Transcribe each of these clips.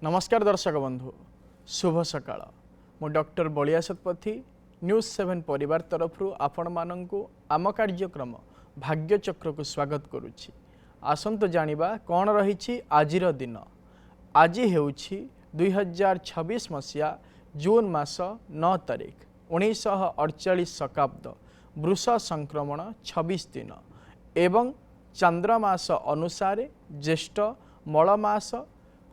नमस्कार दर्शक बंधु शुभ सकाळ मु डॉक्टर बलिया शतपथी न्यूज 7 परिवार तरफ आपण माननकु आम कार्यक्रम भाग्यचक्र को स्वागत करुछि। आसंत जानिबा कौन रही आजिर दिन। आज हेउछि 2026 मसीहा जून मास 9 तारिख 1948 शकाब्द वृष संक्रमण 26 दिन एवं चंद्रमास अनुसार ज्येष्ठ मलमास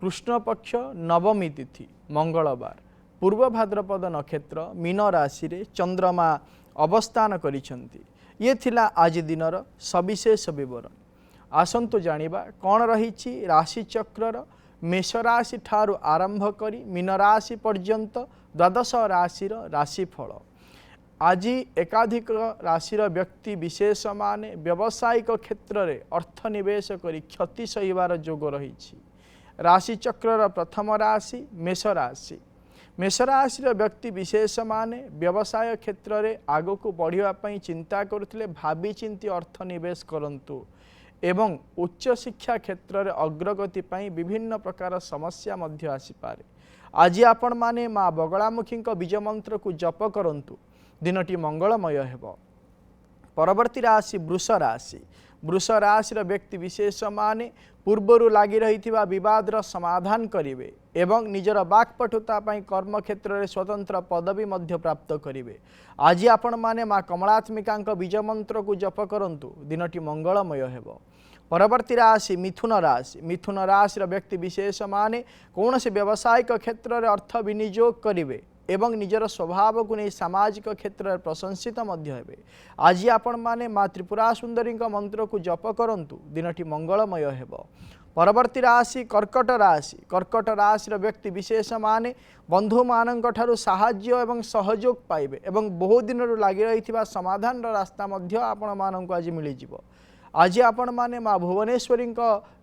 कृष्ण पक्ष नवमी तिथि मंगलवार पूर्व भाद्रपद नक्षत्र मीन राशि रे चंद्रमा अवस्थान करिसेंती। ये थिला आज दिनर सविशेष विवरण। आसंतु जानिबा कौन रही राशि चक्रर मेष राशि ठारू आरंभ करी मीन राशि पर्यंत द्वादश राशिर राशिफल। आज एकाधिक राशिर व्यक्ति विशेष माने व्यावसायिक क्षेत्र में अर्थ निवेश करी क्षति सहिबार जोग रही। राशि चक्रर प्रथम राशि मेष राशि। मेष राशि व्यक्ति विशेष माने व्यवसाय क्षेत्र में आग को बढ़ापी चिंता करुले भावी चिंती अर्थ निवेश करंतु एवं उच्च शिक्षा क्षेत्र में अग्रगति पाई विभिन्न प्रकार समस्या मध्य आसीपारे। आज आपण माने माँ बगलामुखी बीज मंत्र को जप करंतु दिनटी मंगलमय हेब। परवर्ती राशि वृष राशि। वृष राशि व्यक्ति विशेष माने पूर्वर लगी रही बदर समाधान करेंगे एवं निजर बाक्पटुता कर्म क्षेत्र में स्वतंत्र पदवी मध्य प्राप्त करेंगे। आज आपण माने माँ कमलात्मिका बीज मंत्र को जप करंतु दिनटी मंगलमय हेब। परवर्ती राशि मिथुन राशि। मिथुन राशि व्यक्ति विशेष माने कौन से व्यावसायिक क्षेत्र में अर्थ विनियोग करेंगे एवं निजर स्वभाव को नहीं सामाजिक क्षेत्र में प्रशंसित हेबे। आज आपण माने माँ त्रिपुरा सुंदरी मंत्र को जप करंतु दिनटी मंगलमय हेब। परवर्ती राशि कर्कट राशि। कर्कट राशि व्यक्ति विशेष माने बंधु मानक ठारू साहाय्य एवं सहयोग पाइबे एवं बहुत दिन लगी रही समाधान रास्ता मध्य आपण मानक आज मिलजिव। आज आपण माने माँ भुवनेश्वरी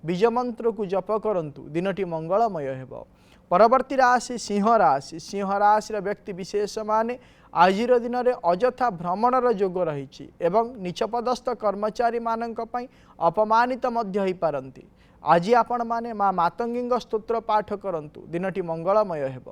बीज मंत्र को जप करंतु दिनटी मंगलमय हेब। परवर्ती राशि सिंह राशि। सिंह राशि व्यक्ति विशेष माने आजिर दिन में अजथा भ्रमणर जोग रही एवं नीचपदस्थ कर्मचारी मानक पई अपमानित मध्य होई पारंती। आज आपण माने माँ मातंगी स्तोत्र पाठ करंतु दिनटी मंगलमय हेब।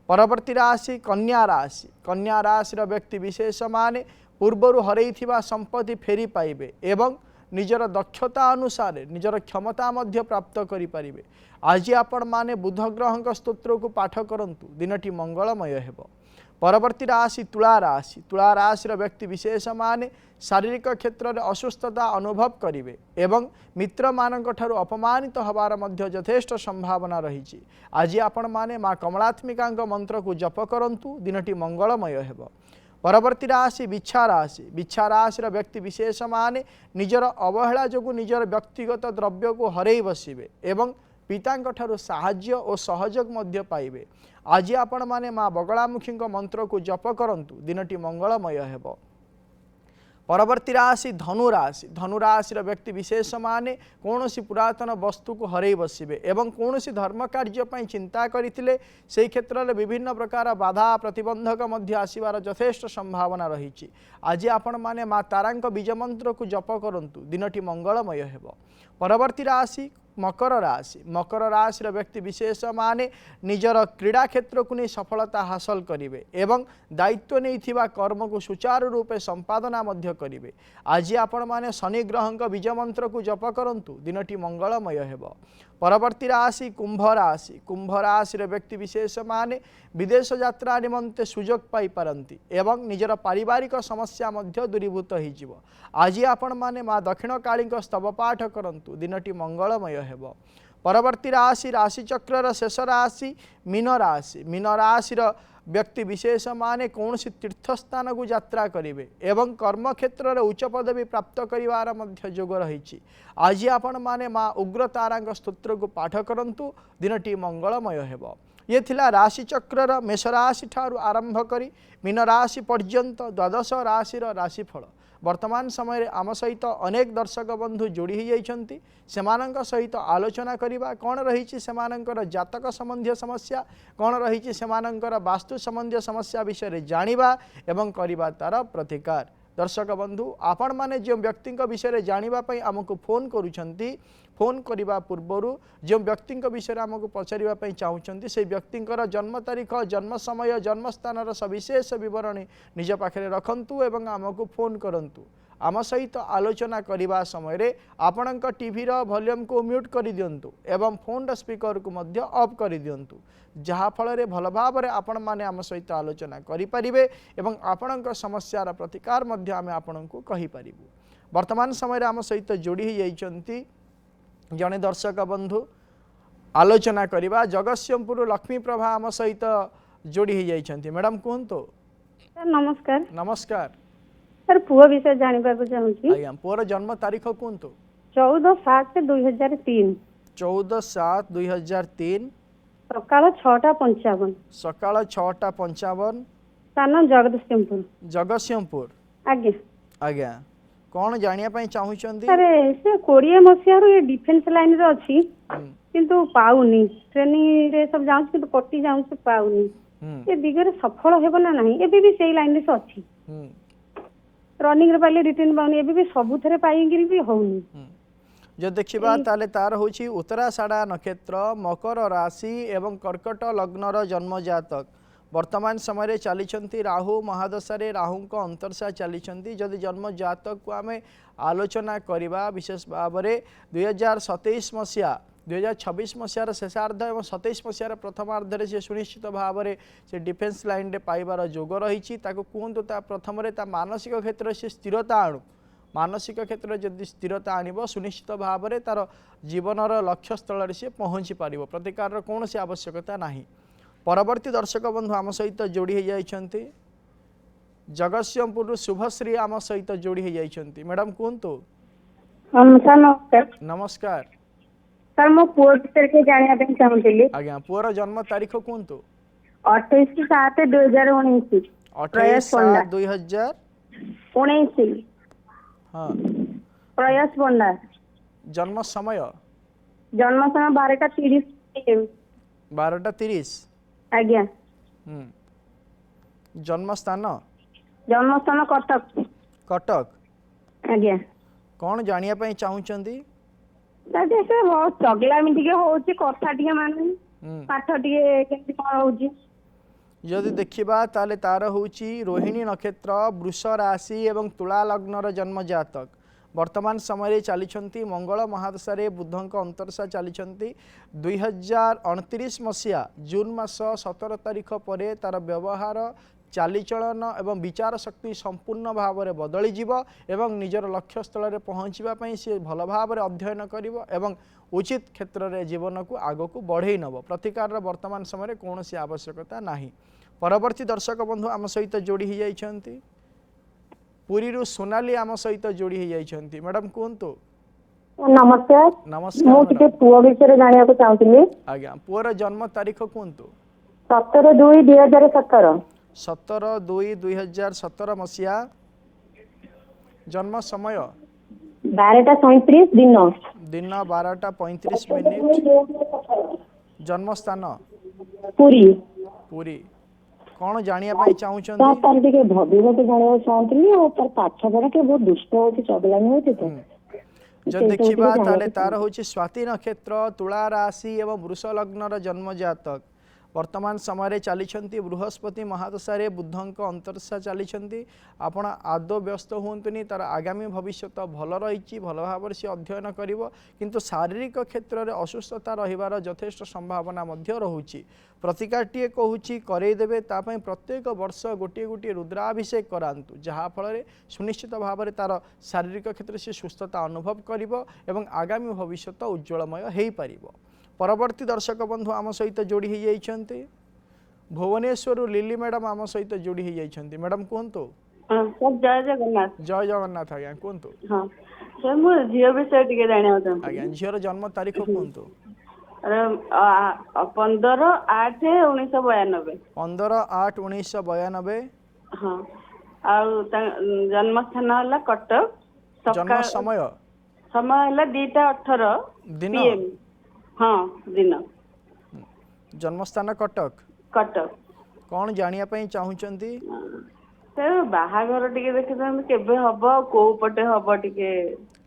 परवर्ती राशि कन्या राशि। कन्या राशि व्यक्ति विशेष माने पूर्वर हरैथिबा संपत्ति फेरी पाइबे एवं निजर दक्षता अनुसार निजर क्षमता मध्य प्राप्त करि परिबे। आज आपण माने बुध ग्रह स्तोत्र को पाठ करंतु दिनटी मंगलमय हेब। परवर्ती राशि तुला राशि। तुला राशि व्यक्ति विशेष माने शारीरिक क्षेत्र में असुस्थता अनुभव करेंगे एवं मित्र मानक ठारू अपमानित हबार मध्य यथेष्ट संभावना रही। आज आपण माने माँ कमलात्मिका मंत्र को जप करंतु दिनटी मंगलमय हेब। परवर्ती राशि बिच्छा राशि। बिच्छा राशि व्यक्ति विशेष माने निजर अवहेला जो निजर व्यक्तिगत द्रव्य को हरई बसिबे एवं पिता ठारू साहाय्य और सहयोग मध्य पाइबे। आज आपण माने माँ बगलामुखी मंत्र को जप करंतु दिनटी मंगलमय हेब। परवर्ती राशि धनुराशि। धनुराशि व्यक्ति विशेष माने कौन सी पुरातन वस्तु को हरई बसिबे एवं कौन सी धर्म कार्य चिंता करथिले से क्षेत्र में विभिन्न प्रकार बाधा प्रतिबंधक मध्य आसीबार यथेष्ट संभावना रही। आज आपण माने माँ तारांक बीज मंत्र को जप करंतु दिनटी मंगलमय हेब। परवर्ती राशि मकर राशि। मकर राशि व्यक्ति विशेष माने निजर क्रीड़ा क्षेत्र को नहीं सफलता हासिल करेंगे एवं दायित्व नहीं कर्म को सुचारू रूपे संपादना मध्य करेंगे। आज आपण माने शनि ग्रह बीज मंत्र को जप करंतु दिनटी मंगलमय हेब। परवर्ती राशि कुंभ राशि। कुंभ राशि व्यक्ति विशेष माने विदेश यात्रा निमंते सुजोग पाई पारंती एवं निजर पारिवारिक समस्या मध्य दूरीभूत होइजिव। आज आपण माने माँ दक्षिण काली स्तव पाठ करंतु दिनटी मंगलमय हेब। परवर्ती राशि राशि चक्रर शेष राशि मीन राशि। मीन राशि व्यक्ति विशेष माने कौन सी तीर्थस्थान को यात्रा करेंगे एवं कर्म क्षेत्र में उच्च पदवी प्राप्त करिवार मध्य जोग रही। आज आपण माने माँ उग्रतारा स्तोत्र को पाठ करंतु दिनटी मंगलमय हेब। ये थिला राशि चक्रर मेष राशि ठारू आरंभ करी मीन राशि पर्यंत द्वादश राशिर राशिफल। वर्तमान समय आम सहित अनेक दर्शक बंधु जोड़ी होती सहित आलोचना करवा कौन रही सेमानंकर जातक संबंधी समस्या कौन रही सेमानंकर वास्तु संबंधी समस्या विषय जानिबा एवं करिबा तार प्रतिकार। दर्शक बंधु आपण माने जो व्यक्ति विषय जानिबा पई हमको फोन करूछंती फोन करने पूर्वर जो व्यक्ति विषय आमको पचारे चाहूँगी से व्यक्ति जन्म तारीख जन्म समय जन्म स्थान सविशेष बरणी निज पाखे रखंतु एवं आमको फोन करंतु आम सहित आलोचना करने समय आपण टीवी वॉल्यूम को म्यूट कर दिंतु एवं फोन स्पीकर को मध्य ऑफ कर दिंतु जहाँफल भल भाव में आपण मैंने आम सहित आलोचना करें एवं आपण समस्यार प्रतिकार आम आपण को कहीपर वर्तमान समय आम सहित जोड़ी जाइछंती जने दर्शक बंधु आलोचना करवा जगतसिंहपुर लक्ष्मी प्रभा आम सहित जोड़ी जाइछंती मैडम कहंतो सर नमस्कार नमस्कार सर पुओ विषय जानिबा को चाहूची आज्ञा पुअर जन्म तारीख कहंतो 14/7/2003 14/7/2003 सकाळ 6:55 सकाळ 6:55 स्थान जगतसिंहपुर जगतसिंहपुर आज्ञा आज्ञा कौन जानिया पई चाहूचंदी सर से 20 मसिया ये डिफेंस लाइन रे अछि किंतु पाउनी ट्रेनिंग रे सब जाउछ किंतु कटि जाउछ पाउनी ए दिगरे सफल हेबो ना नहीं एबे भी सेही लाइन रे से अछि रनिंग रे पाले रिटर्न पाउनी एबे भी सबु थरे पाइगिरी भी होउनी जो देखिबा ताले तार होची उत्तराषाढ़ा नक्षत्र मकर राशि एवं कर्कट लग्नर जन्म जातक वर्तमान समय चली राहु महादशा राहु को अंतरशा चली जदि जन्म जातक को आम आलोचना करवा विशेष भाव में 2027 मसीहा 2026 मसीहार शेषार्ध और 27 मसीहार प्रथमार्धे से सुनिश्चित भाव में से डिफेन्स लाइन रे पाइबार जोग रही कहतु प्रथम मानसिक क्षेत्र से स्थिरता आणु मानसिक क्षेत्र जदि स्थिरता आणव सुनिश्चित भाव में तार जीवनर लक्ष्य स्थल से पहुँची पार प्रतिकार कौन सी आवश्यकता नहीं परवर्ती दर्शक बंधु आम सहित जोड़ी जाइछंती जगतसिंहपुर शुभश्री आम सहित जोड़ी जाइछंती मैडम कहंतु नमस्कार नमस्कार सर मो पुओ विषय के जानिया पे चाहूतिली आज्ञा पुअर जन्म तारीख कहंतु 28/7/2019 28/7/2019 हाँ प्रयास बंडा जन्म समय 12:30 PM 12:30 आज्ञा जन्म स्थान कटक कटक आज्ञा कौन जानिया पई चाहूचंदी दादा से बहुत चगलामी टिके होची कथा टिके माननी पाठ टिके केमति कोन होची यदि देखिबा ताले तार होची रोहिणी नक्षत्र वृष राशि एवं तुला लग्नर जन्म जातक वर्तमान समय चली मंगल महादशा बुधक अंतरशा चली 2029 मसीहा जून मास 17 तारीख पर तार व्यवहार चालीचलन एवं विचार शक्ति संपूर्ण भाव में बदली जीव एवं निजर लक्ष्य स्थल में पहुँचापी सी भल भाव में अध्ययन कर उचित क्षेत्र में जीवन को आग को बढ़ई नब प्रतिकार वर्तमान समय कौन सी आवश्यकता नहीं परवर्ती दर्शक बंधु आम सहित जोड़ी जाइछंती पुरी रु सोनाली आम सहित जोड़ी जाइछंती मैडम कहंतु नमस्कार नमस्कार मो टिके पुओ विषय जानिया को चाहूतिली आज्ञा पुअर जन्म तारीख कहंतु 17/2/2017 17/2/2017 मसीहा जन्म समय 12:37 दिन 12:35 जन्म स्थान पुरी पुरी कौन जानिया पई चाहूचंती तार टिके भविष्य जानिया चाहूतिली और तार पाठ पढ़ा के बहुत दुष्ट होची चगलामी होची तो जो देखिबा ताले तार होची स्वाति नक्षत्र तुला राशि एवं वृष लग्नर जन्म जातक वर्तमान समय चली बृहस्पति महादशा बुधक अंतरशा चली आपण आदौ व्यस्त हुंतुनी तार आगामी भविष्य भल रही भल भाव से अध्ययन करिवो किंतु शारीरिक क्षेत्र में असुस्थता रहिबार यथेष्ट संभावना रहुची प्रतिकारटीए कहूँ करईदेवे तापाई प्रत्येक वर्ष गोटे गोटे रुद्राभिषेक करांतु जहाँफल सुनिश्चित भाव में तार शारीरिक क्षेत्र से सुस्थता अनुभव करिवो एवं आगामी भविष्य उज्ज्वलमय हो पार परवर्ती दर्शक बंधु आम सहित जोड़ी जाइछंती भुवनेश्वर लिली मैडम आम सहित जोड़ी जाइछंती मैडम कहंतु जय जगन्नाथ जय जगन्नाथ आज्ञा कहंतु हां सर मो जियो विषय टिके जानिया होतन आज्ञा झियर जन्म तारीख कहंतु 15/8/1992 15/8/1992 हां आ जन्म स्थान हला कटक जन्म समय हला 2:18 दिन PM हाँ दिन जन्म स्थान कटक कटक कौन जानिया पई चाहूचंती ସେ ବାହାଘର ଟିକେ ଦେଖିଥାନ୍ତି କେବେ ହବ କୋଉ ପଟେ ହବ ଟିକେ।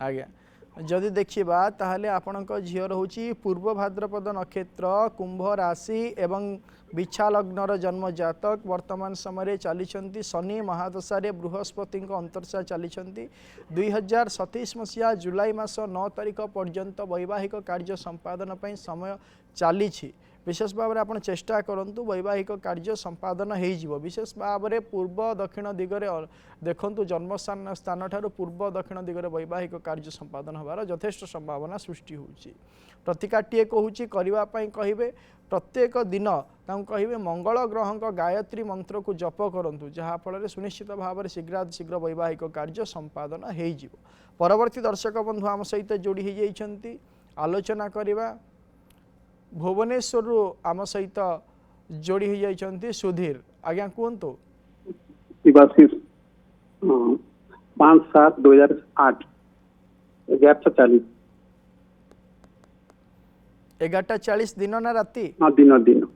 आज्ञा जदि देखा ताहले आपणक झीर रोचे पूर्व भाद्रपद नक्षत्र कुंभ राशि एवं बिछा लग्नर जन्म जातक वर्तमान समय चली शनि महादशा बृहस्पति अंतर्शा चली 2027 मसीहा जुलाई मास 9 तारिख पर्यंत वैवाहिक कार्य संपादन पर समय चली विशेष भाव में आप चेष्टा करूँ वैवाहिक कार्य संपादन हो विशेष भाव में पूर्व दक्षिण दिगरे देखु जन्मस्थान स्थान ठार पूर्व दक्षिण दिगरे वैवाहिक कार्य संपादन होबार यथेष्ट संभावना सृष्टि होची। प्रतिकाटीए कहूँ करने कहे प्रत्येक दिन कहे मंगल ग्रह गायत्री मंत्र को जप करूँ जहाँफल सुनिश्चित भाव में शीघ्र वैवाहिक कार्य संपादन हो। परवर्ती दर्शक बंधु आम सहित जोड़ी हो जाती आलोचना करवा भुवनेश्वर आम सहित जोड़ी हो जाती सुधीर आज्ञा कहतु 5/7/2008 11:40 11:40 दिन ना राति दिन दिन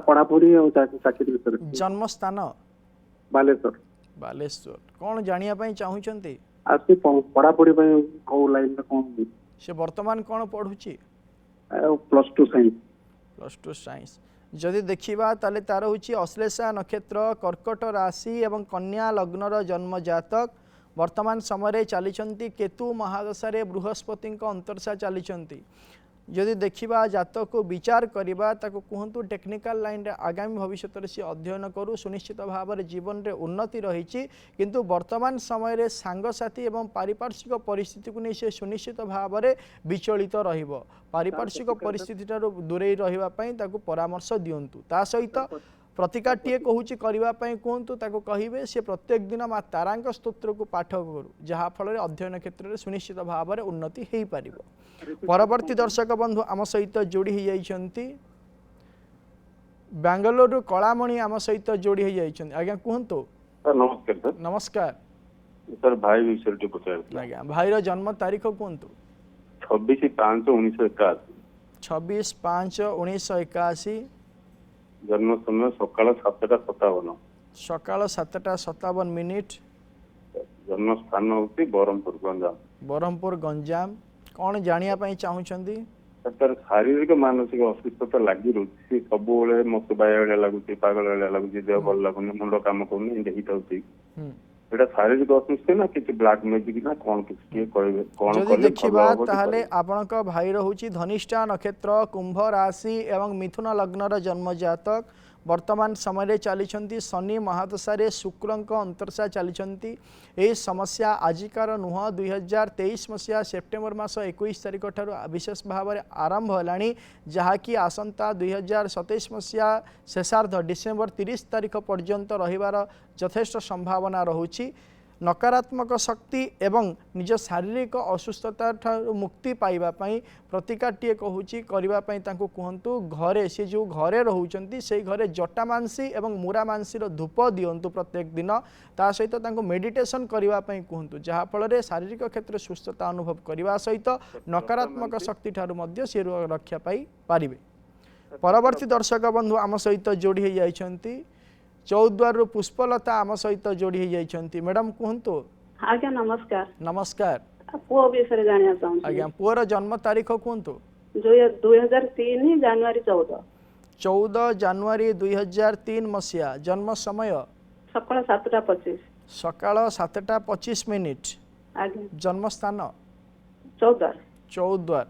पढ़ापढ़ी और चाकरी जन्म स्थान बालेश्वर बालेश्वर कौन जानिया चाहूँगी आसी पढ़ापढ़ी कौ लाइन कौन से वर्तमान कौन पढ़ुची +2 साइंस +2 साइंस जदि देखा ताले तार होची अश्लेषा नक्षत्र कर्कट राशि एवं कन्या लग्नर जन्म जातक वर्तमान समय चली केतु महादशा बृहस्पति अंतर्शा चली जदि देखा जातक को विचार करवा कहतु टेक्निकल लाइन रे आगामी भविष्य में सी अध्ययन करू सुनिश्चित भाव में जीवन में उन्नति रही किंतु वर्तमान समय सांगसाथी एवं पारिपार्श्विक परिस्थिति को नहीं से सुनिश्चित भाव में विचलित पारिपार्श्विक परिस्थिति दूरे रही परामर्श दिंतु ता सहित प्रतिकाटीए कहूँ करने कहतु कहे सी प्रत्येक दिन माँ तारा स्तोत्र को पाठ करू जहाँफल अध्ययन क्षेत्र में सुनिश्चित भाव में उन्नति हो पार। परवर्ती दर्शक बंधु आम सहित जोड़ी हो जाती बेंगलोर कलामणि आम सहित जोड़ी हो जाती आज्ञा कहतु नमस्कार सर। नमस्कार सर भाई विषय पचार आज्ञा भाईर जन्म तारीख कहतु 26/5/1981 26/5/1981 जन्म समय सकाल 7:57 सकाल 7:57 जन्म स्थान होती बरहमपुर गंजाम बरहमपुर गंजाम कौन जानिया चाहूँगी सर शारीरिक मानसिक असुस्थता लगी रही सब मत बाया लगुच पागल लगुच देह भल लगुनि मुंड कम कर शारीरिक असुस्थ ना कि ब्लैक मैजिक ना कौन किसी कहे कौन जदि देखा ताहले आपणक भाई होची धनिष्ठा नक्षत्र कुंभ राशि एवं मिथुन लग्नर जन्म जातक वर्तमान समय चली शनि महादशा शुक्र अंतर्शा चली यही समस्या आजिकार नुह 2023 मसीहा सेप्टेम्बर मास 21 तारिख ठार विशेष भाव में आरंभ है जहाँकि आसंता 2027 मसीहा शेषार्ध डिसेम्बर 30 तारिख पर्यंत रहिबार यथेष्ट संभावना रहुछि। नकारात्मक शक्ति एवं निज शारीरिक असुस्थता मुक्ति पाइबा प्रतिकाटीए कहूँ करने कहतु घरे सी जो घरे रोचंती से घरे जटामांसी एवं मुरामांसीर धूप दिंतु प्रत्येक दिन ता सहित मेडिटेशन करने कहतु जहाँफल शारीरिक क्षेत्र में सुस्थता अनुभव करने सहित नकारात्मक शक्ति ठारू सी रक्षा पाई पारिबे। परवर्ती दर्शक बंधु आम सहित जोड़ी हो जाती चौद्वार पुष्पलता आम सहित जोड़ी हो जाती मैडम कहतु आज्ञा नमस्कार। नमस्कार पुओ विषय जानिया चाहूँ आज्ञा पुअर जन्म तारीख कहतु 2003 जानुआरी 14 जानुआरी 2003 मसीहा जन्म समय सकाल 7:25 सकाल 7:25 आज्ञा जन्म स्थान चौद्वार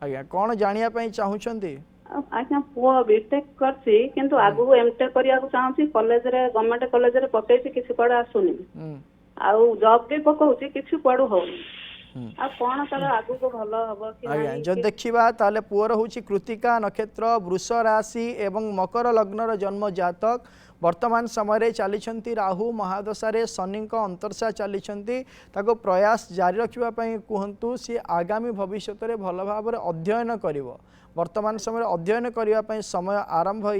आज्ञा कौन जानिया चाहूँगी आज्ञा पुओ बीटेक करछि किंतु आगु एमटेक करिया को चाहछि कॉलेज रे गवर्नमेंट कॉलेज रे पकेछि किछि पड़ आसुनी आउ जॉब भी पकाउछि किछि पड़ होउनी आ कोन तर आगु को भलो हबो कि आज्ञा जो देखिबा ताले पुअर होछि कृतिका नक्षत्र वृष राशि एवं मकर लग्नर जन्म जातक वर्तमान समय चली राहु महादशा शनि अंतर्शा चली प्रयास जारी रखापी कहतु सी आगामी भविष्य में भल भाव अध्ययन कर वर्तमान समय अध्ययन करने समय आरंभ हो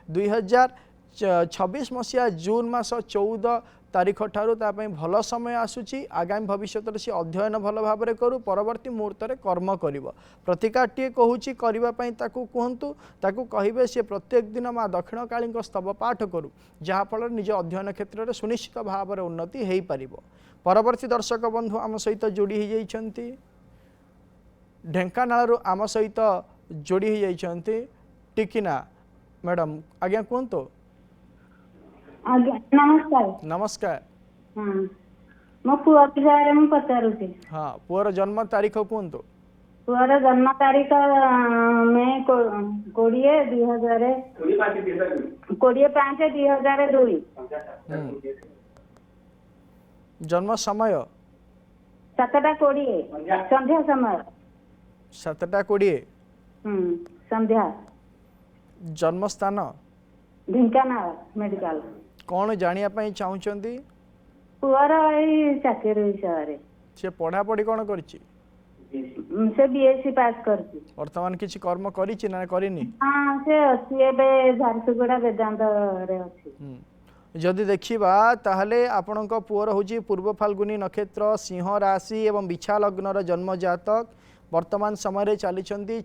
2024 2026 मसीहा जून मास 14 तारीख ठारू भल समय आसूची आगामी भविष्य से अध्ययन भल भाव में करू परवर्ती मुहूर्त में कर्म कर प्रतिकारटी कहूँ करने कहतु ताकू कहे सी प्रत्येक दिन माँ दक्षिण काली स्तव पाठ करू जहाँफल निज अध्ययन क्षेत्र में सुनिश्चित भाव में उन्नति हो पार। परवर्ती दर्शक बंधु आम सहित जोड़ी होती ढेंकानाल आम सहित जोड़ी होती टिकिना मैडम आज्ञा कहतु। नमस्कार नमस्कार। मो पुआ विषय में पचारुची। हाँ पुअर जन्म तारीख कहतु। पुअर जन्म तारीख मे 20/5/2002। जन्म समय 7:20 संध्या समय 7:20 संध्या। जन्म स्थान ढेंकानाल मेडिकल। कौन जानिया चाहूँगी पुअर एई चाकरी विषय से पढ़ापढ़ी कौन करिछि से बीएससी पास करछि वर्तमान किछि कर्म करिछि ना करिनी। हाँ से अछि एबे झारसुगुड़ा वेदांत रे अछि। जदि देखिबा ताहले आपणक पुअर होछि पूर्व फाल्गुनी नक्षत्र सिंह राशि एवं बिछा लग्नर जन्म जातक वर्तमान समय चली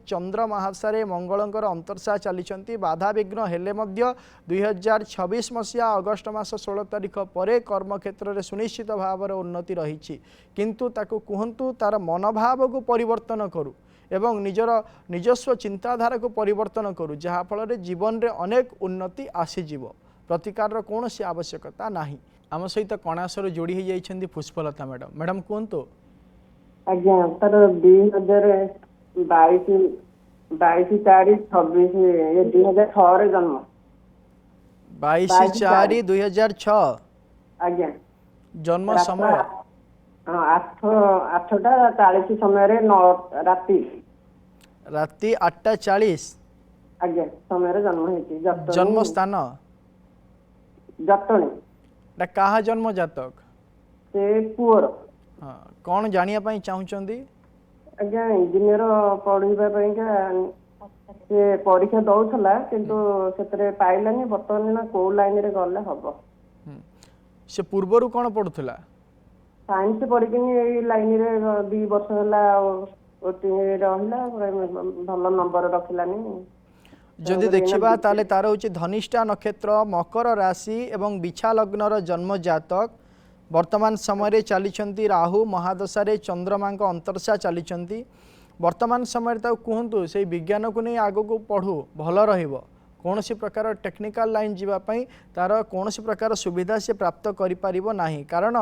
चंद्र महासारे मंगलंकर अंतर्शा चली बाधा विघ्न हेले मध्य 2026 मसीहा अगस्ट मास 16 तारीख पर कर्म क्षेत्र में सुनिश्चित भाव में उन्नति रही किंतु ताकू कहतु तार मनोभाव को परिवर्तन करू एवं निजस्व चिंताधारा को परिवर्तन करू जहाँफल जीवन में अनेक उन्नति आसीज प्रतिकार कौन सी आवश्यकता नहीं। आम सहित कणासर जोड़ी हो जाइछन्ती पुष्पलता मैडम। मैडम कहतु। आज्ञा तर 2022/4/26 जन्म 22/4/2006 आज्ञा जन्म समय 8:40 समय राति 8:40 आज्ञा समय जन्म होती। जन्म स्थान जटणी कहा जन्म जातक से पुअर। हाँ कौन जानिया पाई चाहूँगी आज्ञा इंजीनियर पढ़ा से परीक्षा दौला किंतु से पाइलानी बर्तमान कौ लाइन रे गले हम से पूर्वर कौन पढ़ुला साइंस पढ़ी लाइन रे 2 वर्ष रहा भल नंबर रखलानी। जदि देखिबा ताले तार होची धनिष्ठा नक्षत्र मकर राशि एवं बिछा लग्नर जन्म जातक वर्तमान समय चली राहु महादशा चंद्रमा अंतर्शा चली वर्तमान समय कहतु से विज्ञान को नहीं आग को पढ़ू भल कौन सी प्रकार टेक्निकल लाइन जीवाई तार कौन सी प्रकार सुविधा से प्राप्त करें कारण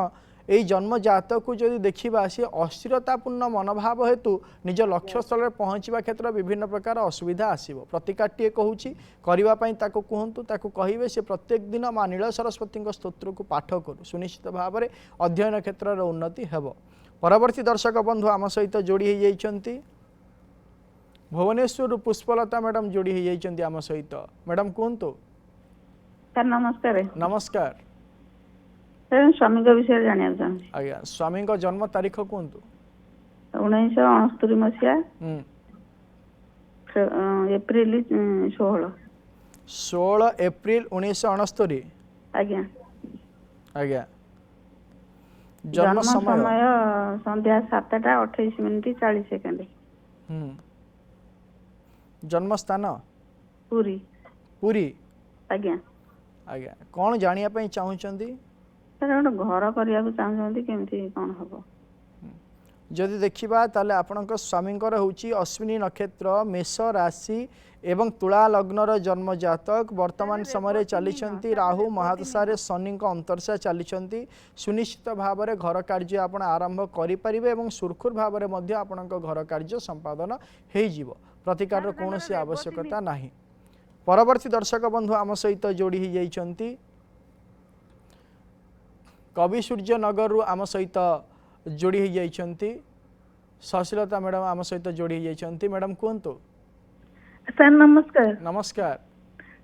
यही जन्म जातक को जदि देखा सी अस्थिरतापूर्ण मनोभाव हेतु निज लक्ष्य स्थल में पहुँचा क्षेत्र विभिन्न प्रकार असुविधा आसव प्रतिकारटी कहूँ करने कहतु कहे से प्रत्येक दिन माँ नील सरस्वती स्तोत्र को पाठ करू सुनिश्चित भाव में अध्ययन क्षेत्र में उन्नति हेब। परवर्ती दर्शक बंधु आम सहित जोड़ी होती भुवनेश्वर पुष्पलता मैडम जोड़ी होती आम सहित। मैडम कहतु। नमस्कार। नमस्कार। स्वामी विषय जाना चाहिए। आज्ञा स्वामी जन्म तारीख कहतु। 1969 मसीहा एप्रिल 16 एप्रिल 1969। आज्ञा आज्ञा जन्म समय संध्या 7:28:40। जन्म स्थान पुरी। पुरी आज्ञा आज्ञा कौन जानिया पाई चाहूँगी गोटे घर करने चाहते केमती कौन हम जदि देखा ताले आपणक स्वामींकर होची अश्विनी नक्षत्र मेष राशि एवं तुला लग्नर जन्म जातक वर्तमान समय चली राहु महादशा शनि अंतर्शा चली सुनिश्चित भाव में घर कार्य आप आरंभ करें सुरखुर भाव में आपण घर कार्य संपादन हो प्रतिकार कौन सी आवश्यकता नहीं। परवर्ती दर्शक बंधु आम सहित जोड़ी होती कवि सूर्य नगर रु आम सहित जोड़ी होती सशीलता मैडम आम सहित जोड़ी होती। मैडम कहतु। सर नमस्कार। नमस्कार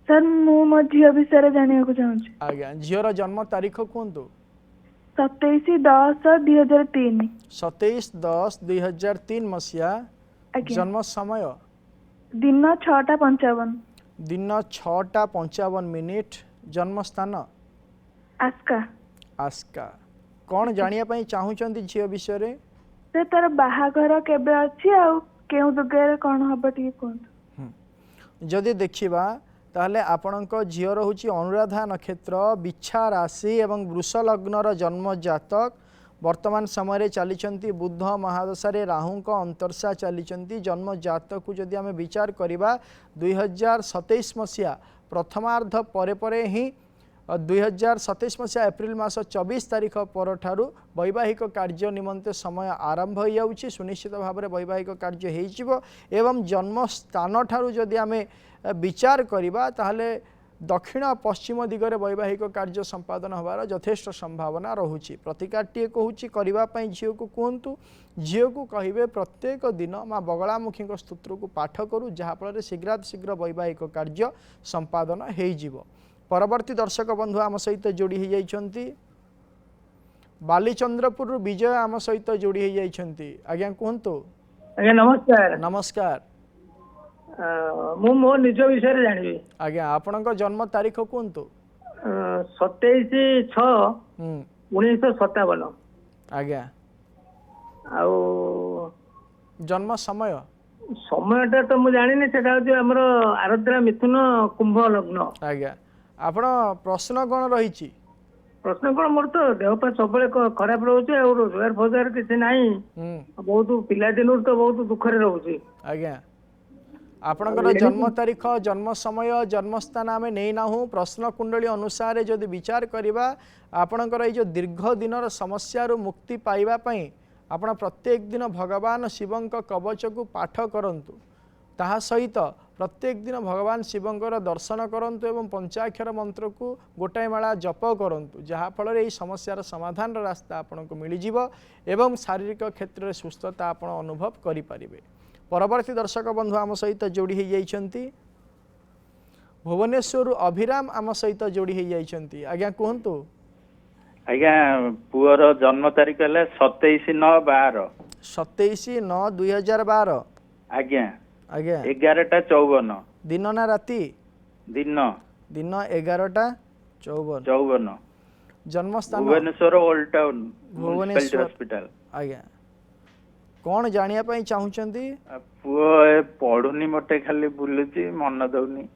सर मो झील विषय जाना चाहूँ। आज्ञा झीर जन्म तारीख कहतु। 27/10/2003। 27/10/2003 मसीहा। जन्म समय दिन 6:55। दिन 6:55। जन्मस्थान आस्का आस्का कौन जानिया पई चाहुचंती झियो विषय रे से तार बाहाघर केबे अछि आ केउ जगह कोन हबो टी कोन जदि देखिबा ताहले आपणक झियो रहुची अनुराधा नक्षत्र बिच्छा राशि एवं वृष लग्नर जन्म जातक वर्तमान समय चली बुध महादशा राहु अंतर्शा चली जन्म जातक को जदि आम विचार करवा 2027 मसीहा प्रथमार्ध परे परे ही 2027 मसीहा एप्रिल मास 24 तारीख पर ठारू वैवाहिक कार्य निमंते समय आरंभ हो जाउछि सुनिश्चित भाव में वैवाहिक कार्य हो एवं जन्म स्थान ठारू जदि आम विचार करवा ताहले दक्षिण पश्चिम दिगरे वैवाहिक कार्य संपादन होबार यथेष्ट संभावना रहुछि प्रतिकारटीए कहूँ करने झील को कहतु झील को कहे प्रत्येक दिन माँ बगलामुखी स्तोत्र को पाठ करूँ जहाँफल शीघ्र वैवाहिक कार्य संपादन हो परवर्ती दर्शक बंधु आम सहित जोड़ी हो जाइछंती बालीचंद्रपुर विजय आम सहित जोड़ी हो जाइछंती आज्ञा कहतु आज्ञा नमस्कार नमस्कार मु मो निज विषय रे जानिबी आज्ञा आपणक जन्म तारीख कहतु 27/6/1957 आज्ञा आउ जन्म समय समयटा तो मुझे जानी सेटा होची हमर आरद्रा मिथुन कुंभ लग्न आज्ञा आपण प्रश्न कौन रही प्रश्न कौन मोर तो देह पा सब खराब रोचे और रोजगार फोजगार किसी नहीं बहुत पिला दिन तो बहुत दुखरे रोचे आज्ञा आपणकर जन्म तारीख जन्म समय जन्मस्थान आम नहीं ना प्रश्न कुंडली अनुसार जदि विचार करवा आपणकर जो दीर्घ दिन समस्या मुक्ति पाइबा पई आपण प्रत्येक दिन भगवान शिवं कवच को पाठ करंतु ताहा सहित प्रत्येक दिन भगवान शिवंकर दर्शन करंतु एवं पंचाक्षर मंत्र को गोटाए माला जप करंतु जहाँफल यही समस्यार समाधान रास्ता आपन को मिलजिव एवं शारीरिक क्षेत्र में सुस्थता आपण अनुभव करें परवर्ती दर्शक बंधु आम सहित जोड़ी हो जाइछंती भुवनेश्वर अभिराम आम सहित जोड़ी हो जाइछंती आज्ञा कहतु आज्ञा पुअर जन्म तारीख है 27/9/12 27/9/2012 आज्ञा आज्ञा 11:54 दिन ना राति दिन दिन 11:54 जन्मस्थान Bhubaneswar old town Bhubaneswar hospital आज्ञा कौन जानिया पई चाहुचंती पुओ पढ़ुनी मटे खाली बुलुची मन दउनी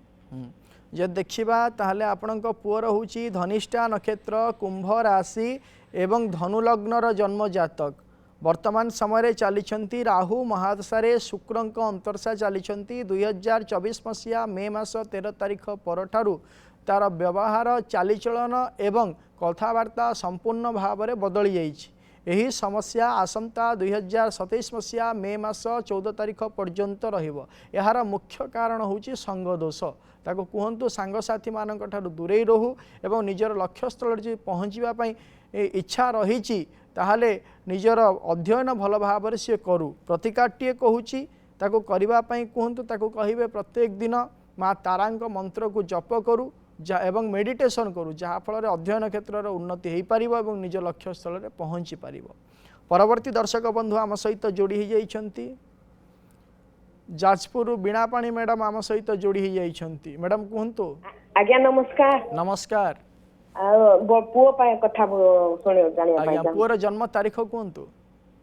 जब देखिबा ताहले आपणक पुअर होची धनिष्ठा नक्षत्र कुंभ राशि एवं धनु लग्नर जन्म जातक वर्तमान समय चली राहु महादशा शुक्रंक अंतर्शा चली 2024 मसीहा मे मास 13 तारीख पर ठारू तार व्यवहार चालीचलन एवं कथबार्ता संपूर्ण भाव में बदली जाइछि यही समस्या आसंता 2027 मसीहा मे मास 14 तारीख पर्यंत रहिबो यार मुख्य कारण होची संग दोष ताको कहतु सांगसाथी मानक ठारू दूरे रहू एवं निजर लक्ष्य स्थल जे पहुँचवा इच्छा रही ताहले निजर अध्ययन भल भाव में सी करू प्रतिकारटीए कहूँ ताको करने कहतु ताको कहिबे प्रत्येक दिन माँ तारांक मंत्र को जप करू एवं मेडिटेशन करू जहाँफल अध्ययन क्षेत्र में उन्नति हो पार और निज लक्ष्य स्थल में पहुँची पार परवर्ती दर्शक बंधु आम सहित जोड़ी हो जाइछंती जाजपुर बीणापाणी मैडम आम सहित जोड़ी हो जाइछंती मैडम कहतु आज्ञा नमस्कार नमस्कार पुओ कथा आज्ञा पुअर जन्म तारीख कहतु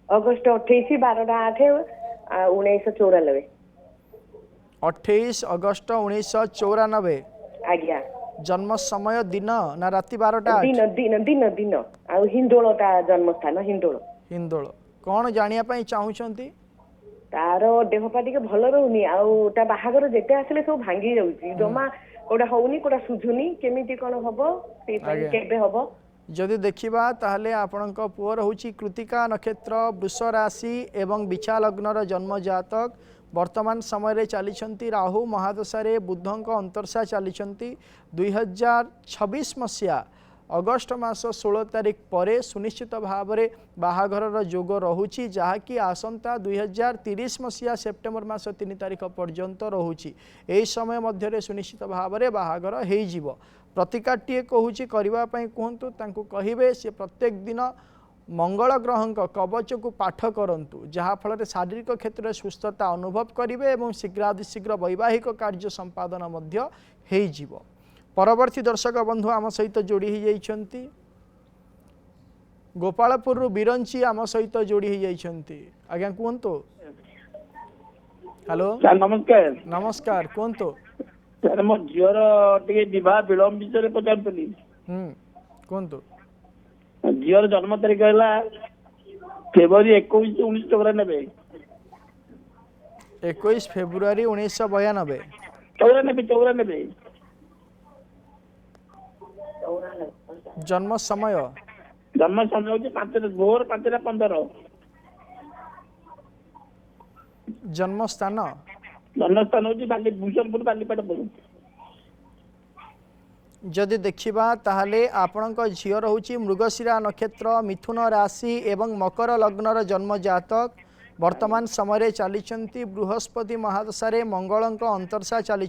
अगस्ट 28/12/1994 28 अगस्ट 1994 आज्ञा जन्म समय दिन ना राति 12टा दिन दिन दिन दिन आ हिंदोलटा जन्म स्थान हिंदोल हिंदोल कौन जानिया पई चाहुचंती तार देहपा टिके भल रहउनी आ बाहागर जेते आसले सब भांगी जाउची जमा कोडा होउनी कोडा सुझुनी केमिति कोन हबो केबे हबो जदि देखिबा ताहले आपणक पुअर होची कृतिका नक्षत्र वृष राशि एवं बिछा लग्नर जन्म जातक वर्तमान समय चली राहु महादशा बुधंक अंतर्शा चली 2026 मसीहा अगस्ट मास 16 तारीख पर सुनिश्चित भाव में बाहाघर जोग रहुची जहाँकि आसंता 2030 मसीहा सेप्टेम्बर मास 3 तारीख पर्यंत रहुची एही समय मध्य सुनिश्चित भाव में बाहाघर हो प्रतिकारटीए कहूँ करने कहतु तांको कहिबे से प्रत्येक दिन मंगल ग्रहंक कवच को पाठ करंतु जहाँफल शारीरिक क्षेत्र में सुस्थता अनुभव करेंगे और शीघ्रातिशीघ्र वैवाहिक कार्य संपादन परवर्ती दर्शक बंधु आम सहित जोड़ी हो जाइछंती गोपालपुर बिरंची आम सहित जोड़ी हो जाइछंती आज्ञा कहंतो हेलो सर नमस्कार नमस्कार कहंतो सर मो झीवर टिके विवाह विलम्ब विषय पचारुली कहंतो झीवर जन्म तारीख है फेब्रुआरी 21 1994 21 फेब्रुआरी 1992 94 जन्म समय हूँ 5 भोर 5:15 जन्म स्थान हूँ भूषणपुर बालीपाटपुर जदि देखिबा ताहले आपणक झीर होची मृगशिरा नक्षत्र मिथुन राशि एवं मकर लग्नर जन्म जातक वर्तमान समय चली बृहस्पति महादशा मंगलंक अंतर्शा चली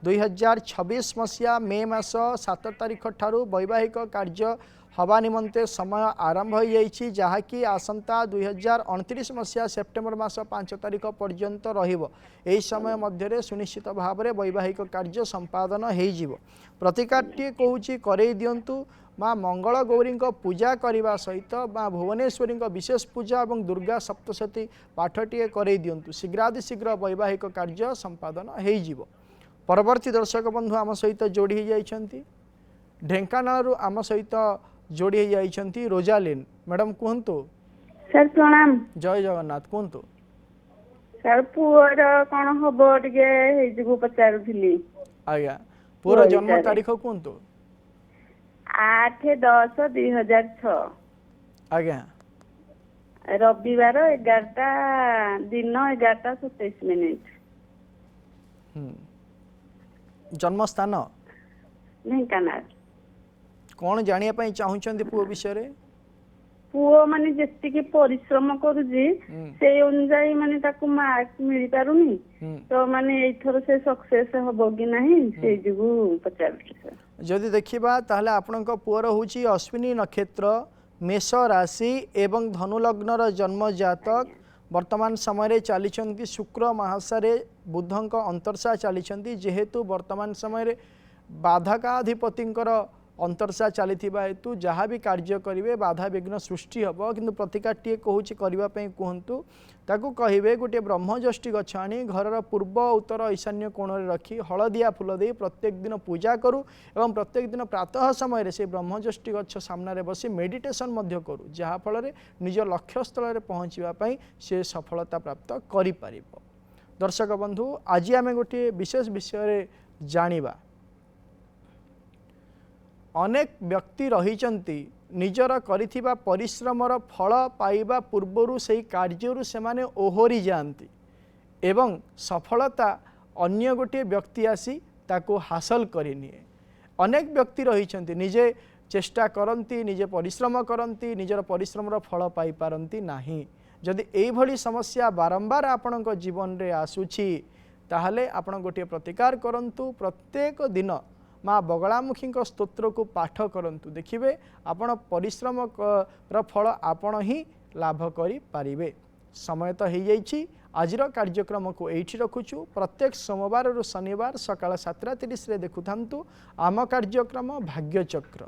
2026 मसीहा मे मास 7 तारिख ठारू वैवाहिक कार्य हवा निमंते समय आरंभ हो जाइछि जहाँकि आसंता 2029 मसीहा सेप्टेम्बर मास 5 तारिख पर्यंत रहिबो। एही समय मध्य सुनिश्चित भाव में वैवाहिक कार्य संपादन हो प्रतिकारटी कहूँ करई दिंतु माँ मंगल गौरी पूजा करने सहित माँ भुवनेश्वरी विशेष पूजा और दुर्गा सप्तशती पाठटीए करई दिंतु शीघ्रातिशीघ्र वैवाहिक कार्य संपादन हो। परवर्ती दर्शक बंधु आम सहित जोड़ी हो जाइछंती ढेंकानाल आम सहित जोड़ी हो जाइछंती रोजालिन मैडम कहंतु सर प्रणाम जय जगन्नाथ कहंतु सर पुअर कौन हबो टिके हेइ जगु पचारुथिली आज्ञा पूरा जन्म तारीख कहंतु 8/10/2006 आज्ञा रविवार 11टा दिन 11:27 जन्म स्थान ढेंकानाल कौन जानिया पई चाहुचंती पुओ विषय रे पुओ माने जेतिकी परिश्रम करूजी से अनुसार माने ताकू मार्क मिल पारुनी तो माने एथर से सक्सेस हबो कि नहीं से जगु पचारछि सर जदि देखिबा ताहले आपनक पुअर होची अश्विनी नक्षत्र मेष राशि एवं धनु लग्नर जन्म जातक वर्तमान समय चली शुक्र महासारे बुधंक अंतर्शा चली जेहेतु वर्तमान समय बाधकाधिपतिंकर अंतर्शा चली हेतु जहाँ भी कार्य करेंगे बाधा विघ्न सृष्टि हम किंतु प्रतिकारटी कहूँ करने कहतु ताकू कहे गोटे ब्रह्मज्येष्ठी गछ आनी घर पूर्व उत्तर ईशान्य कोण में रखी हलदिया फूल दे प्रत्येक दिन पूजा करूँ एवं प्रत्येक दिन प्रातः समय से ब्रह्मज्येष्ठी गछ सामने बसी मेडिटेशन करूँ जहाँफल निज लक्ष्यस्थल पहुँचापी से सफलता प्राप्त कर। दर्शक बंधु आज आम गोटे विशेष विषय जानिबा अनेक व्यक्ति रहिचंती निजर करिथिबा परिश्रमर फल पाइबा पूर्वरु सेही कार्यरु सेमाने ओहरी जाती एवं सफलता अन्य गोटे व्यक्ति आसी ताको हासिल करिनिए। अनेक व्यक्ति रहिचंती निजे चेष्टा करती निजे परिश्रम करती निजर परिश्रमर फल पाई पारंती नाही। जदि एई भली समस्या बारंबार आपणक जीवन रे आसुछि ताहले आपण गोटे प्रतिकार करंतु प्रत्येक दिन माँ बगलामुखी स्तोत्र को पाठ करंतु देखिए आपण परिश्रम फल आपण ही लाभ करि पारिबे। समय तो हो जाइछि आजिर कार्यक्रम को एठी रखुछु प्रत्येक सोमवार रु शनिवार सकाळ 7:30 देखु थांतु आम कार्यक्रम भाग्यचक्र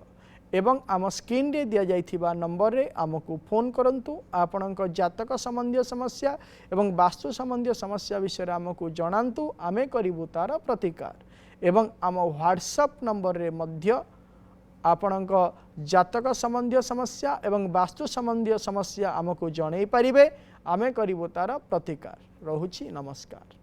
एवं आम स्क्रीन रे दिया जाइथिबा नंबर रे आमको फोन करंतु आपणक जातक संबंधी समस्या एवं वास्तु संबंधी समस्या विषय आमको जणांतु आमे करिबु तार प्रतिकार एवं आम व्हाट्सएप नंबर रे मध्य आपणक जातक संबंधी समस्या एवं वास्तु संबंधी समस्या आमको जणै पारिबे आमे करिबु तार प्रतिकार। रहुछि नमस्कार।